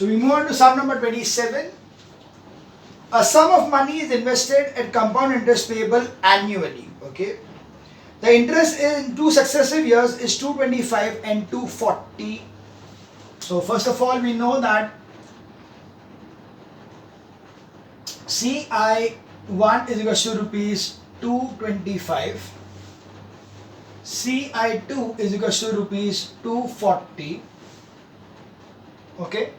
So we move on to sum number 27. A sum of money is invested at compound interest payable annually. Okay. The interest in 2 successive years is 225 and 240. So first of all, we know that CI1 is equal to rupees 225. CI2 is equal to rupees 240. Okay.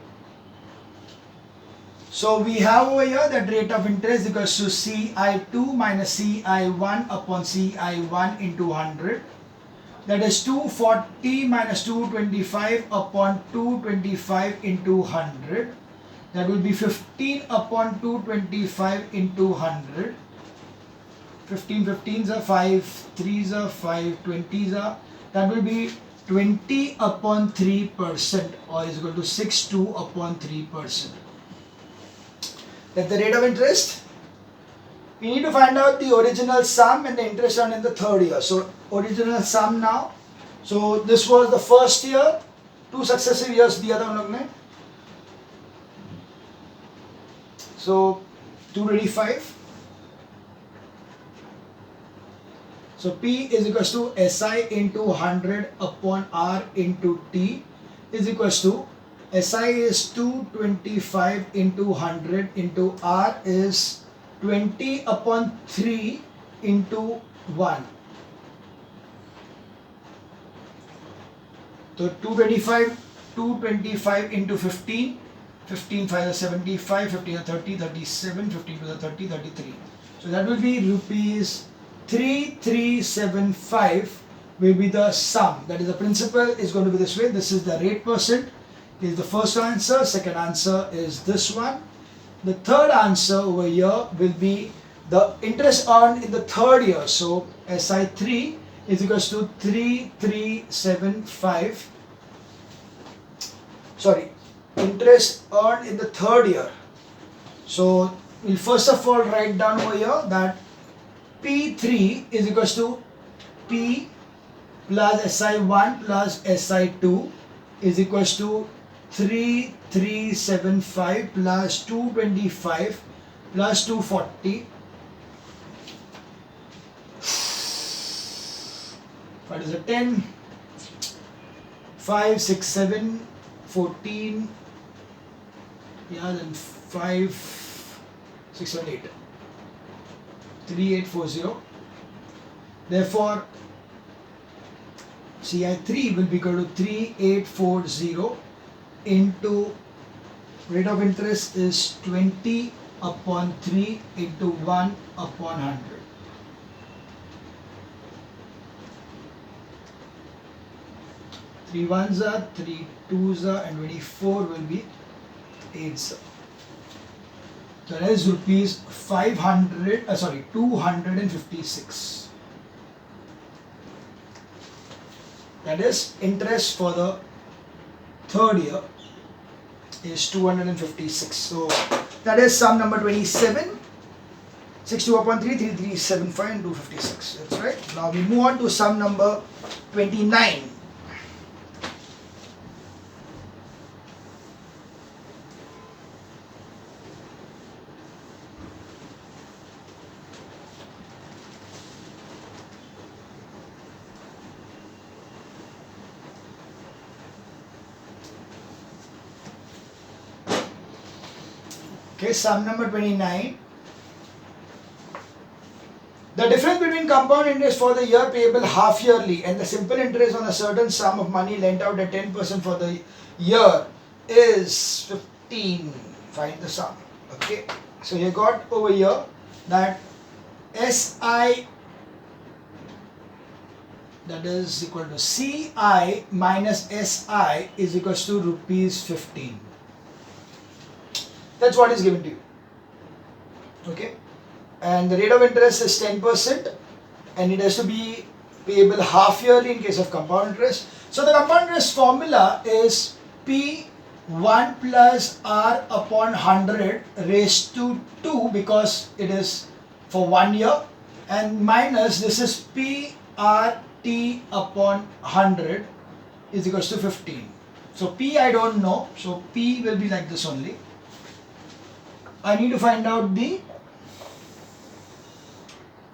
So we have over here that rate of interest equals to CI2 minus CI1 upon CI1 into 100. That is 240 minus 225 upon 225 into 100. That will be 15 upon 225 into 100. 15 15s are 5, 3s are 5, 20s are, that will be 20 upon 3% or is equal to 62 upon 3%. That's the rate of interest. We need to find out the original sum and the interest earned in the third year. So original sum now. So this was the first year, 2 successive years दिया था उन लोग ने. So 225. So P is equals to SI into 100 upon R into T is equals to SI is 225 into 100 into R is 20 upon 3 into 1. So 225 into 15, 15 5 is 75, 15 is 30, 37, 15 to the 30, 33. So that will be rupees 3375 will be the sum. That is the principal is going to be this way. This is the rate percent. Is the first answer. Second answer is this one. The third answer over here will be the interest earned in the third year. So SI3 is equals to 3375. Sorry, interest earned in the third year. So we'll first of all write down over here that P3 is equals to P plus SI1 plus SI2 is equals to 3375 plus 225 plus 240. What is it? 10, 5, 6, 7, 14, yeah, then 5, 6, 7, 8. 3840. Therefore, CI3 will be equal to 3840 into rate of interest is 20 upon 3 into 1 upon 100. Three ones are, 3 twos are, and 24 will be 8s. So that is rupees 256. That is interest for the third year is 256. So that is sum number 27. 62 upon 3, 3375 and 256. That's right. Now we move on to sum number 29. Okay, sum number 29. The difference between compound interest for the year payable half yearly and the simple interest on a certain sum of money lent out at 10% for the year is 15. Find the sum. Okay, so you got over here that SI, that is equal to CI minus SI is equals to rupees 15. That's what is given to you. Okay, and the rate of interest is 10% and it has to be payable half yearly in case of compound interest. So the compound interest formula is P1 plus R upon 100 raised to 2 because it is for 1 year, and minus this is PRT upon 100 is equals to 15. So P I don't know, so P will be like this only. I need to find out the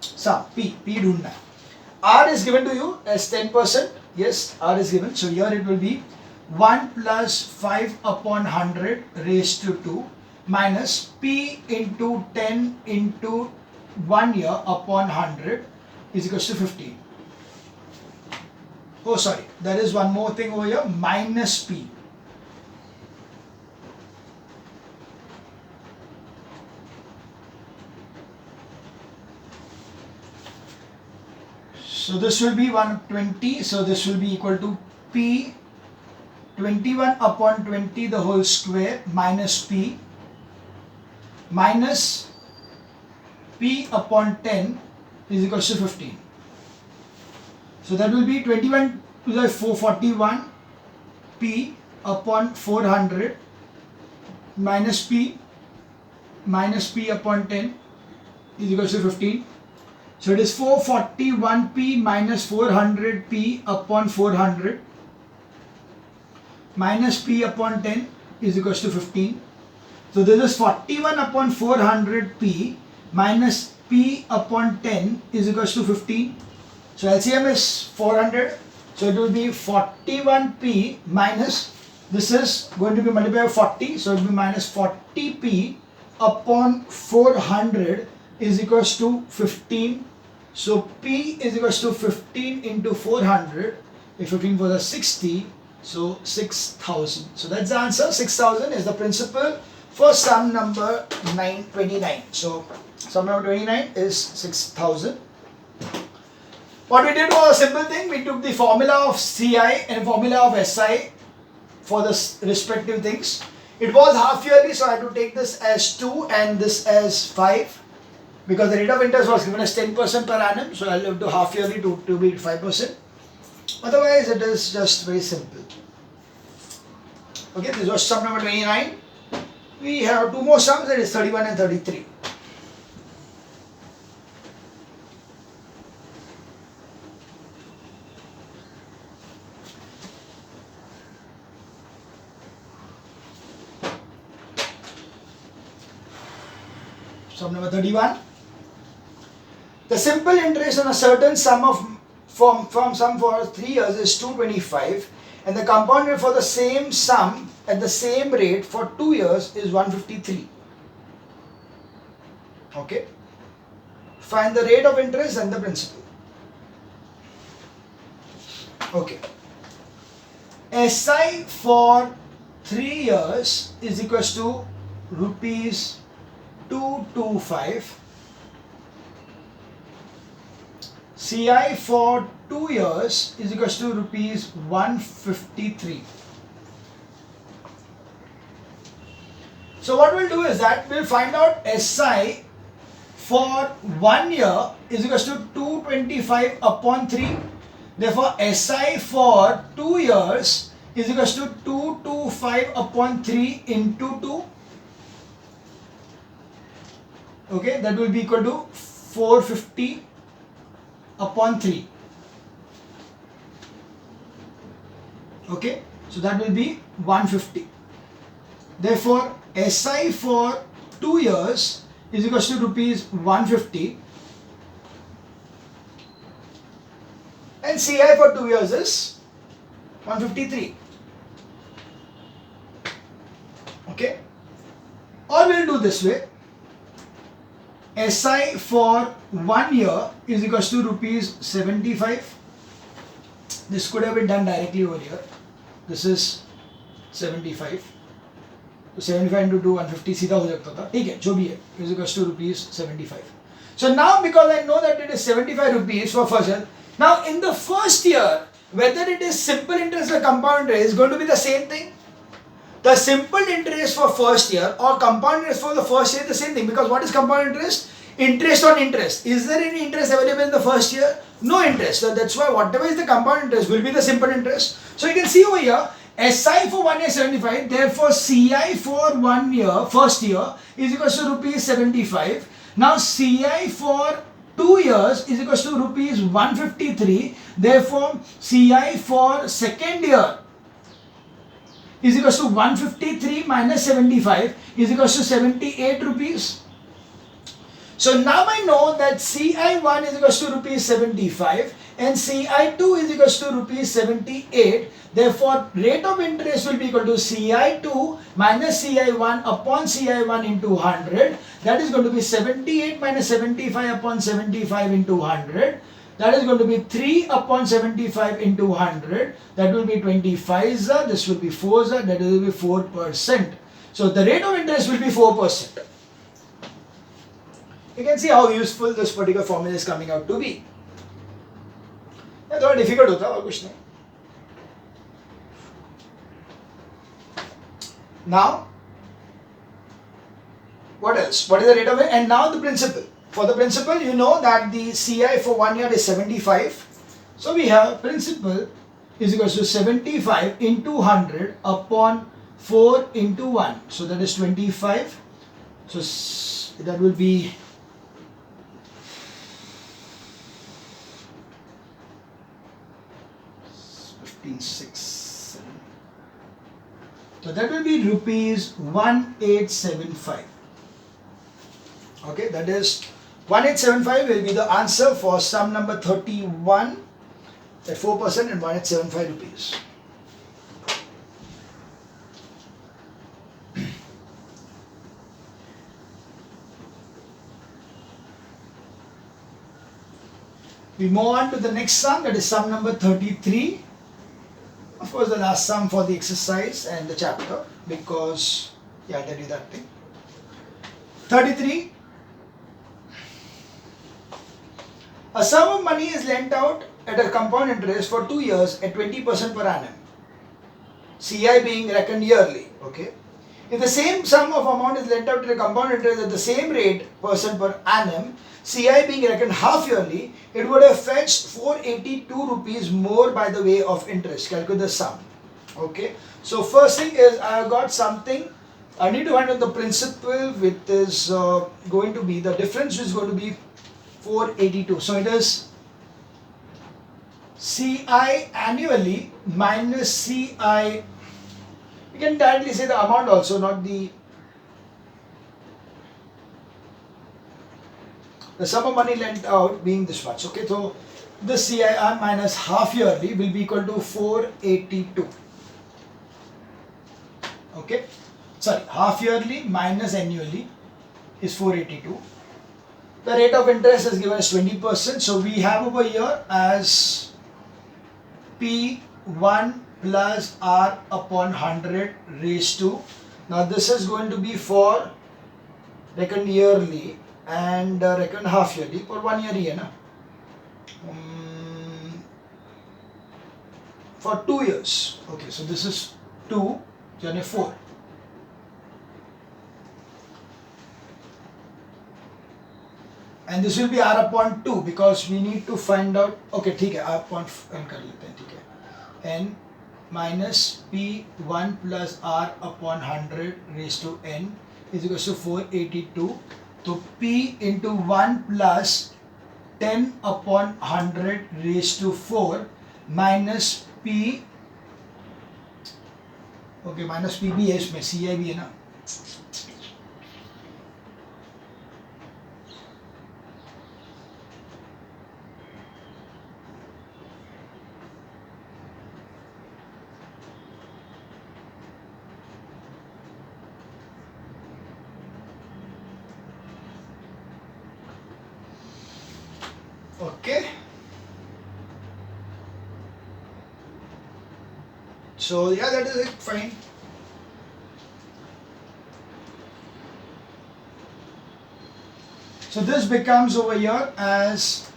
sum, P ढूंढना. R is given to you as 10%, yes, R is given, so here it will be 1 plus 5 upon 100 raised to 2 minus P into 10 into 1 year upon 100 is equals to 15. Oh sorry, there is one more thing over here, minus P. So this will be 120, so this will be equal to P 21 upon 20 the whole square minus P minus P upon 10 is equal to 15. So that will be 21 to the 441 P upon 400 minus P upon 10 is equal to 15. So it is 441P minus 400P upon 400 minus P upon 10 is equal to 15. So this is 41 upon 400P minus P upon 10 is equal to 15. So LCM is 400. So it will be 41P minus, this is going to be multiplied by 40. So it will be minus 40P upon 400 is equals to 15. So P is equals to 15 into 400. If 15 was a 60, so 6,000. So that's the answer. 6,000 is the principal for sum number 929. So sum number 29 is 6,000. What we did was a simple thing. We took the formula of CI and formula of SI for the respective things. It was half yearly, so I had to take this as 2 and this as 5. Because the rate of interest was given as 10% per annum, so I'll have to half yearly to be 5%. Otherwise, it is just very simple. Okay, this was sum number 29. We have two more sums, that is 31 and 33. Sum number 31. The simple interest on a certain sum from sum for 3 years is 225, and the compound rate for the same sum at the same rate for 2 years is 153. Okay. Find the rate of interest and the principal. Okay. SI for 3 years is equals to rupees 225. CI for 2 years is equals to rupees 153. So what we'll do is that we'll find out SI for 1 year is equals to 225 upon 3. Therefore SI for 2 years is equals to 225 upon 3 into 2. Okay, that will be equal to 450 upon 3. Okay, so that will be 150. Therefore, SI for 2 years is equal to rupees 150, and CI for 2 years is 153. Okay, or we'll do this way. SI for 1 year is equal to rupees 75. This could have been done directly over here. This is 75. So 75 into 2, 150 सीधा हो सकता था. ठीक है, जो भी है, is equal to rupees 75. So now because I know that it is 75 rupees for first year, now in the first year, whether it is simple interest or compound interest is going to be the same thing. The simple interest for first year or compound interest for the first year is the same thing, because what is compound interest? Interest on interest. Is there any interest available in the first year? No interest. So that's why whatever is the compound interest will be the simple interest. So you can see over here, SI for 1 year 75, therefore CI for 1 year, first year is equal to rupees 75. Now CI for 2 years is equal to rupees 153. Therefore CI for second year is equals to 153 minus 75 is equals to 78 rupees. So now I know that CI1 is equals to rupees 75 and CI2 is equals to rupees 78. Therefore, rate of interest will be equal to CI2 minus CI1 upon CI1 into 100. That is going to be 78 minus 75 upon 75 into 100. That is going to be 3 upon 75 into 100. That will be 25. This will be 4. That will be 4%. So the rate of interest will be 4%. You can see how useful this particular formula is coming out to be. ये थोड़ा difficult होता है और कुछ नहीं. Now, what else? What is the rate of it? And now the principal. For the principal, you know that the CI for 1 year is 75. So we have principal is equals to 75 into 100 upon 4 into 1. So that is 25. So that will be 6, 7. So that will be rupees 1875. Okay, that is 1875 will be the answer for sum number 31 at 4% and 1875 rupees. We move on to the next sum, that is sum number 33. Of course, the last sum for the exercise and the chapter, because I'll tell you that thing. 33. A sum of money is lent out at a compound interest for 2 years at 20% per annum. CI being reckoned yearly. Okay. If the same sum of amount is lent out at a compound interest at the same rate percent per annum, CI being reckoned half yearly, it would have fetched 482 rupees more by the way of interest. Calculate the sum. Okay. So first thing is I have got something. I need to find out the principal, which is going to be the difference is going to be 482. So it is CI annually minus CI. You can directly say the amount also, not the sum of money lent out being this much. Okay, so the CIR minus half yearly will be equal to 482. Okay, sorry, half yearly minus annually is 482. The rate of interest is given as 20%. So we have over here as P1 plus R upon 100 raised to. Now this is going to be for reckoned yearly and reckoned half yearly for 1 year ही है ना, for 2 years. Okay, so this is 2 यानी 4. And this will be R upon 2 because we need to find out. Okay, ठीक है, R upon n कर लेते हैं, ठीक है. N minus P1 plus R upon 100 raised to n is equal to 482. So P into 1 plus 10 upon 100 raised to 4 minus P. Okay, minus P भी है इसमें, CI भी है ना. Okay. So yeah, that is it. Fine. So this becomes over here as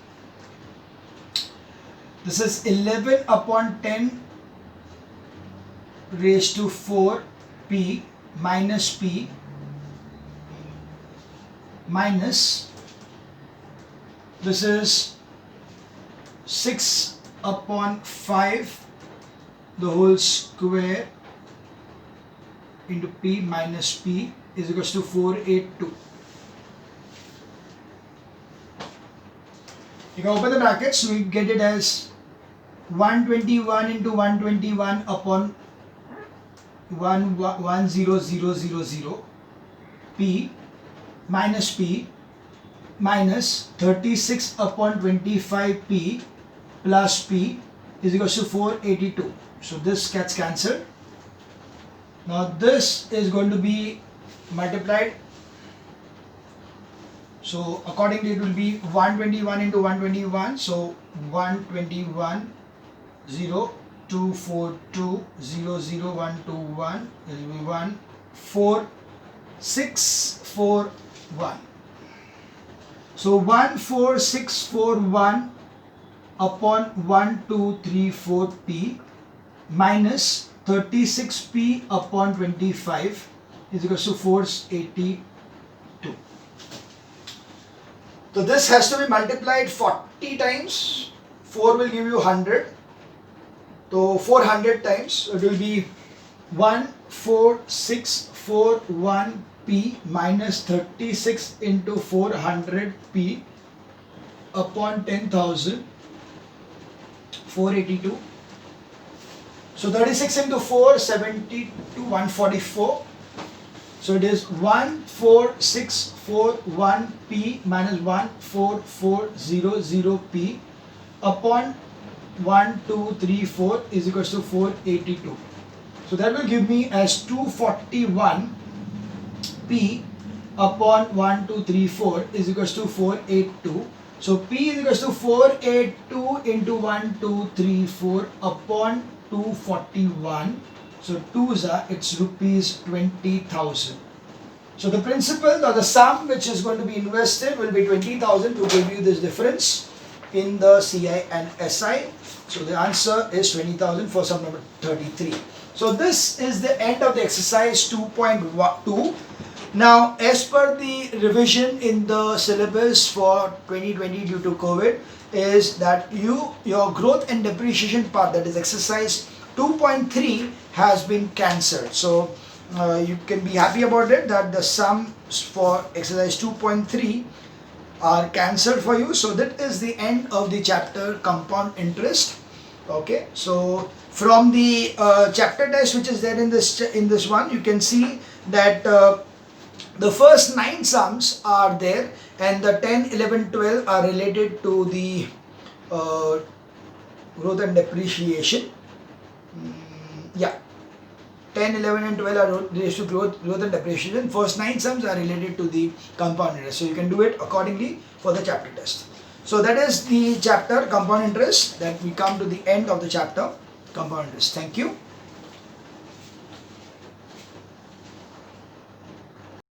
this is 11 upon 10 raised to 4 P minus P minus this is 6 upon 5 the whole square into P minus P is equals to 482. You can open the brackets, we get it as 121 into 121 upon 110,000 P minus P minus 36 upon 25 P plus P is equals to 482. So this gets cancelled. Now this is going to be multiplied. So accordingly it will be 121 into 121. So 121 0 242 00121 will be 14641. So 14641 upon 1234p minus 36p upon 25 is equals to 482. So this has to be multiplied 40 times. 4 will give you 100. So 400 times it will be 14641p minus 36 into 400p upon 10,000, 482. So 36 into 4, 72, 144. So it is 14641p minus 14400p upon 1234 is equals to 482. So that will give me as 241p upon 1234 is equals to 482. So p is equals to 482 into 1234 upon 241. So 2's are, it's rupees 20,000. So the principal or the sum which is going to be invested will be 20,000 to give you this difference in the CI and SI. So the answer is 20,000 for sum number 33. So this is the end of the exercise 2.2. Now as per the revision in the syllabus for 2020 due to COVID is that your growth and depreciation part, that is exercise 2.3, has been cancelled. So you can be happy about it that the sums for exercise 2.3 are cancelled for you. So that is the end of the chapter compound interest. Okay, so from the chapter test which is there in this one, you can see that the first 9 sums are there and the 10, 11, 12 are related to the growth and depreciation. Yeah, 10, 11 and 12 are related to growth and depreciation. First 9 sums are related to the compound interest. So you can do it accordingly for the chapter test. So that is the chapter compound interest, that we come to the end of the chapter compound interest. Thank you.